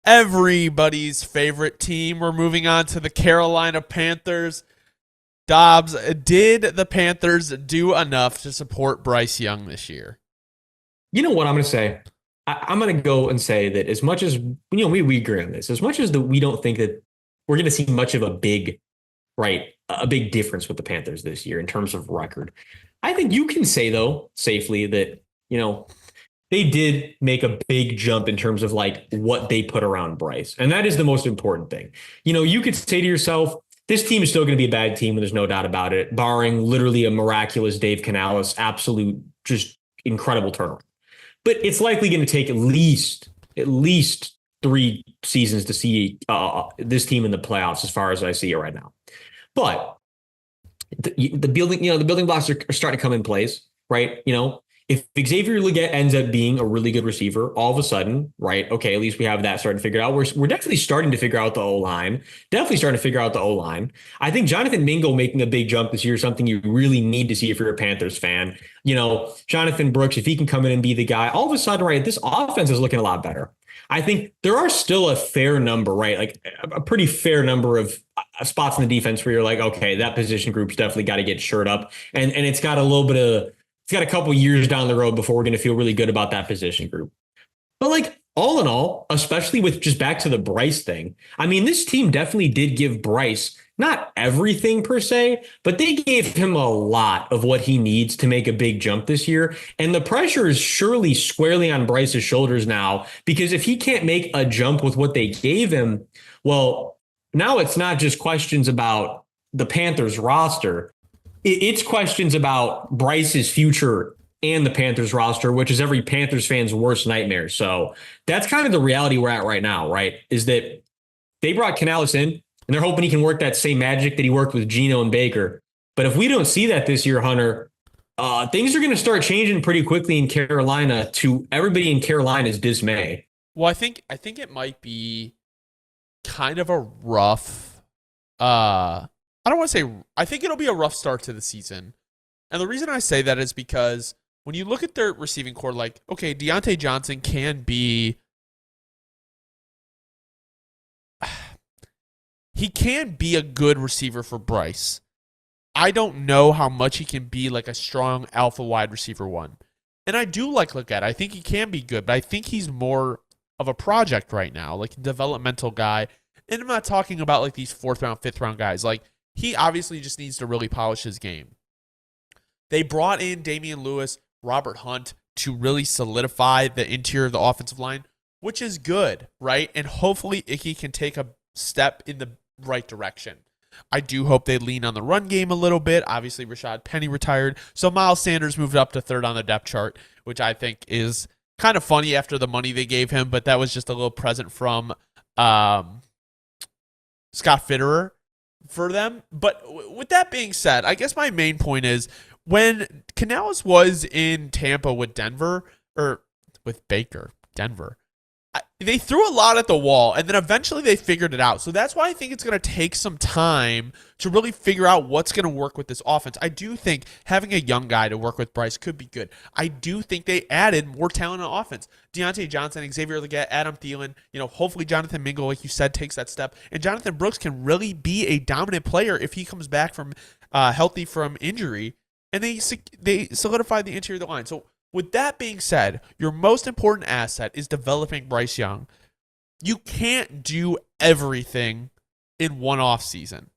everybody's favorite team. We're moving on to the Carolina Panthers. Dobbs, did the Panthers do enough to support Bryce Young this year? You know what I'm going to say? I'm going to go and say that as much as, we agree on this, as much as we don't think that we're going to see much of a big difference with the Panthers this year in terms of record. I think you can say, though, safely that, they did make a big jump in terms of like what they put around Bryce. And that is the most important thing. You could say to yourself, this team is still going to be a bad team, and there's no doubt about it, barring literally a miraculous Dave Canales, absolute, just incredible turnaround. But it's likely going to take at least 3 seasons to see this team in the playoffs, as far as I see it right now. But the building blocks are starting to come in place, right? If Xavier Legette ends up being a really good receiver, all of a sudden, right? Okay, at least we have that starting to figure out. We're definitely starting to figure out the O-line. I think Jonathan Mingo making a big jump this year is something you really need to see if you're a Panthers fan. Jonathan Brooks, if he can come in and be the guy, all of a sudden, right, this offense is looking a lot better. I think there are still a fair number, right? Like a pretty fair number of spots in the defense where you're like, okay, that position group's definitely got to get shored up. And it's got a couple years down the road before we're going to feel really good about that position group. But like all in all, especially with just back to the Bryce thing, I mean, this team definitely did give Bryce not everything per se, but they gave him a lot of what he needs to make a big jump this year. And the pressure is surely squarely on Bryce's shoulders now, because if he can't make a jump with what they gave him, well, now it's not just questions about the Panthers roster. It's questions about Bryce's future and the Panthers roster, which is every Panthers fan's worst nightmare. So that's kind of the reality we're at right now, right? Is that they brought Canales in and they're hoping he can work that same magic that he worked with Geno and Baker. But if we don't see that this year, Hunter, things are going to start changing pretty quickly in Carolina, to everybody in Carolina's dismay. Well, I think it might be kind of a rough I don't want to say, I think it'll be a rough start to the season. And the reason I say that is because when you look at their receiving core, like, okay, Deontay Johnson can be, he can be a good receiver for Bryce. I don't know how much he can be like a strong alpha wide receiver one. And I do like Legette. I think he can be good, but I think he's more of a project right now, like a developmental guy. And I'm not talking about like these 4th round, 5th round guys. Like, he obviously just needs to really polish his game. They brought in Damian Lewis, Robert Hunt to really solidify the interior of the offensive line, which is good, right? And hopefully Icky can take a step in the right direction. I do hope they lean on the run game a little bit. Obviously, Rashad Penny retired, so Miles Sanders moved up to 3rd on the depth chart, which I think is kind of funny after the money they gave him, but that was just a little present from Scott Fitterer for them. But with that being said, I guess my main point is when Canales was in Tampa with Denver, or with Baker, Denver, they threw a lot at the wall, and then eventually they figured it out. So that's why I think it's going to take some time to really figure out what's going to work with this offense. I do think having a young guy to work with Bryce could be good. I do think they added more talent on offense. Deontay Johnson, Xavier Legette, Adam Thielen, hopefully Jonathan Mingo, like you said, takes that step. And Jonathan Brooks can really be a dominant player if he comes back from healthy from injury. And they solidify the interior of the line. So with that being said, your most important asset is developing Bryce Young. You can't do everything in one offseason.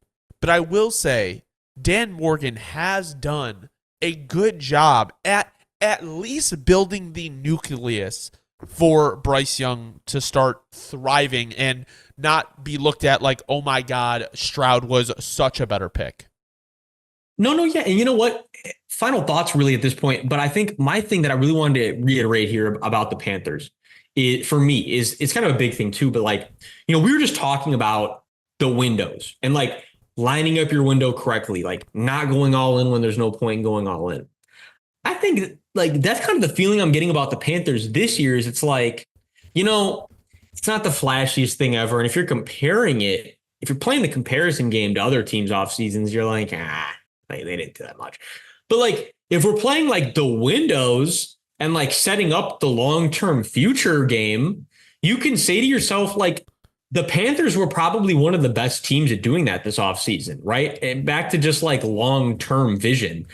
But I will say, Dan Morgan has done a good job at least building the nucleus for Bryce Young to start thriving and not be looked at like, oh my God, Stroud was such a better pick. No, yeah. And you know what? Final thoughts really at this point. But I think my thing that I really wanted to reiterate here about the Panthers for me is it's kind of a big thing too. But like, we were just talking about the windows and like lining up your window correctly, like not going all in when there's no point in going all in. I think like that's kind of the feeling I'm getting about the Panthers this year is it's like, it's not the flashiest thing ever. And if you're comparing it, if you're playing the comparison game to other teams off seasons, you're like, they didn't do that much. But like, if we're playing like the windows and like setting up the long-term future game, you can say to yourself, like, the Panthers were probably one of the best teams at doing that this offseason, right? And back to just like long-term vision.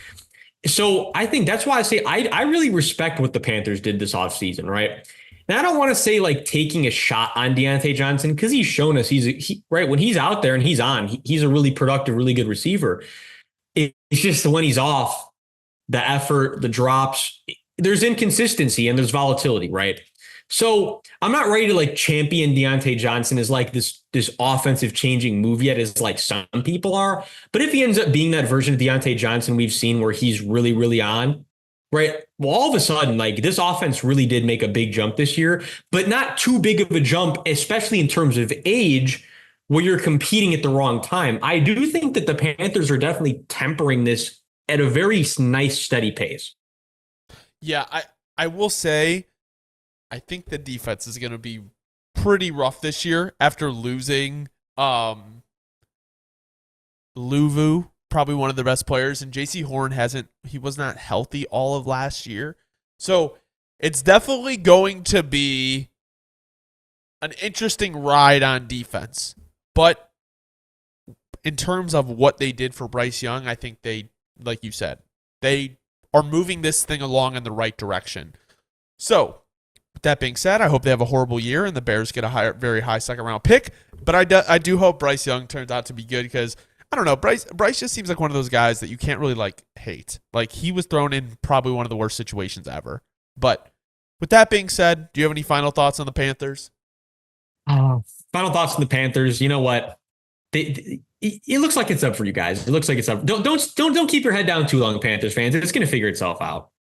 So I think that's why I say I really respect what the Panthers did this offseason, right? And I don't want to say like taking a shot on Deontay Johnson because he's shown us right when he's out there and he's on, he's a really productive, really good receiver. It's just when he's off, the effort, the drops, there's inconsistency and there's volatility, right? So I'm not ready to like champion Deontay Johnson as like this offensive changing move yet, as like some people are. But if he ends up being that version of Deontay Johnson we've seen where he's really, really on, right? Well, all of a sudden, like this offense really did make a big jump this year, but not too big of a jump, especially in terms of age, where you're competing at the wrong time. I do think that the Panthers are definitely tempering this at a very nice, steady pace. Yeah, I will say, I think the defense is going to be pretty rough this year after losing Luvu, probably one of the best players, and JC Horn he was not healthy all of last year. So it's definitely going to be an interesting ride on defense. But in terms of what they did for Bryce Young, I think they, like you said, they are moving this thing along in the right direction. So with that being said, I hope they have a horrible year and the Bears get a very high second round pick. But I do hope Bryce Young turns out to be good because, I don't know, Bryce just seems like one of those guys that you can't really like hate. Like he was thrown in probably one of the worst situations ever. But with that being said, do you have any final thoughts on the Panthers? Final thoughts on the Panthers. You know what? It looks like it's up for you guys. It looks like it's up. Don't keep your head down too long, Panthers fans. It's going to figure itself out.